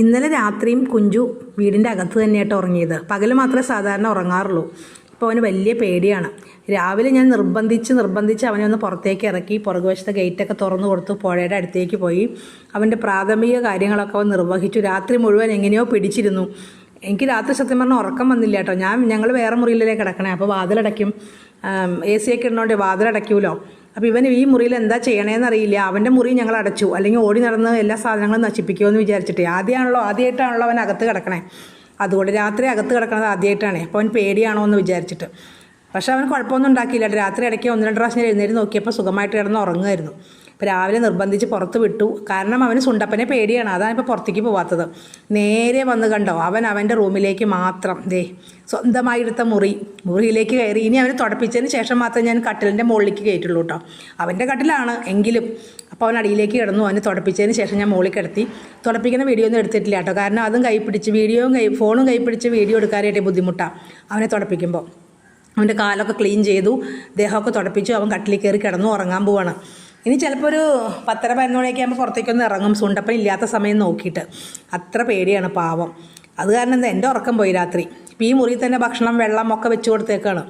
ഇന്നലെ രാത്രിയും കുഞ്ചു വീടിൻ്റെ അകത്ത് തന്നെയായിട്ട് ഉറങ്ങിയത്. പകൽ മാത്രമേ സാധാരണ ഉറങ്ങാറുള്ളൂ. ഇപ്പോൾ അവന് വലിയ പേടിയാണ്. രാവിലെ ഞാൻ നിർബന്ധിച്ച് അവനെ ഒന്ന് പുറത്തേക്ക് ഇറക്കി പുറകുവശത്തെ ഗേറ്റൊക്കെ തുറന്നു കൊടുത്തു. പുഴയുടെ അടുത്തേക്ക് പോയി അവൻ്റെ പ്രാഥമിക കാര്യങ്ങളൊക്കെ അവൻ നിർവഹിച്ചു. രാത്രി മുഴുവൻ എങ്ങനെയോ പിടിച്ചിരുന്നു. എനിക്ക് രാത്രി സത്യം പറഞ്ഞാൽ ഉറക്കം വന്നില്ല കേട്ടോ. ഞങ്ങൾ വേറെ മുറിയിലേ കിടക്കണേ. അപ്പോൾ വാതിലടയ്ക്കും, AC ഒക്കെ ഇടുന്നതുകൊണ്ട് വാതിലടയ്ക്കുമല്ലോ. അപ്പോൾ ഇവൻ ഈ മുറിയിൽ എന്താ ചെയ്യണേന്ന് അറിയില്ല. അവൻ്റെ മുറി ഞങ്ങൾ അടച്ചു, അല്ലെങ്കിൽ ഓടി നടന്ന് എല്ലാ സാധനങ്ങളും നശിപ്പിക്കുമെന്ന് വിചാരിച്ചിട്ട്. ആദ്യമായിട്ടാണല്ലോ അവൻ അകത്ത് കിടക്കണേ. അതുകൊണ്ട് രാത്രി അകത്ത് കിടക്കണത് ആദ്യമായിട്ടാണ്. അപ്പോൾ അവൻ പേടിയാണോ എന്ന് വിചാരിച്ചിട്ട്. പക്ഷെ അവൻ കുഴപ്പമൊന്നും ഉണ്ടാക്കിയില്ല. രാത്രി ഇടയ്ക്ക് 1-2 പ്രാവശ്യം എഴുന്നേറ്റ് നോക്കിയപ്പോൾ സുഖമായിട്ട് കിടന്ന് ഉറങ്ങുമായിരുന്നു. ഇപ്പോൾ രാവിലെ നിർബന്ധിച്ച് പുറത്ത് വിട്ടു. കാരണം അവന് സുണ്ടപ്പനെ പേടിയാണ്. അതാണ് ഇപ്പോൾ പുറത്തേക്ക് പോവാത്തത്. നേരെ വന്ന് കണ്ടോ, അവൻ്റെ റൂമിലേക്ക് മാത്രം സ്വന്തമായി എടുത്ത മുറിയിലേക്ക് കയറി. ഇനി അവന് തുടപ്പിച്ചതിന് ശേഷം മാത്രമേ ഞാൻ കട്ടിലിൻ്റെ മുകളിലേക്ക് കയറ്റുള്ളൂ കേട്ടോ. അവൻ്റെ കട്ടിലാണ് എങ്കിലും. അപ്പോൾ അവൻ അടിയിലേക്ക് കിടന്നു. അവന് തുടപ്പിച്ചതിന് ശേഷം ഞാൻ മുകളിൽ കിടത്തി. തുടപ്പിക്കുന്ന വീഡിയോ ഒന്നും എടുത്തിട്ടില്ല കേട്ടോ. കാരണം അതും ഫോണും കൈപ്പിടിച്ച് വീഡിയോ എടുക്കാനായിട്ട് ബുദ്ധിമുട്ടാണ് അവനെ തുടപ്പിക്കുമ്പോൾ. അവൻ്റെ കാലൊക്കെ ക്ലീൻ ചെയ്തു, ദേഹമൊക്കെ തുടപ്പിച്ചു. അവൻ കട്ടിലിൽ കയറി കിടന്നു ഉറങ്ങാൻ പോവാണ്. ഇനി ചിലപ്പോൾ ഒരു 10-11 മണിയൊക്കെ ആകുമ്പോൾ പുറത്തേക്കൊന്ന് ഇറങ്ങും, സുണ്ടപ്പൻ ഇല്ലാത്ത സമയം നോക്കിയിട്ട്. അത്ര പേടിയാണ് പാവം. അത് കാരണം എൻ്റെ ഉറക്കം പോയി രാത്രി. ഇപ്പോൾ ഈ മുറിയിൽ തന്നെ ഭക്ഷണം, വെള്ളം ഒക്കെ വെച്ച് കൊടുത്തേക്കാണ്.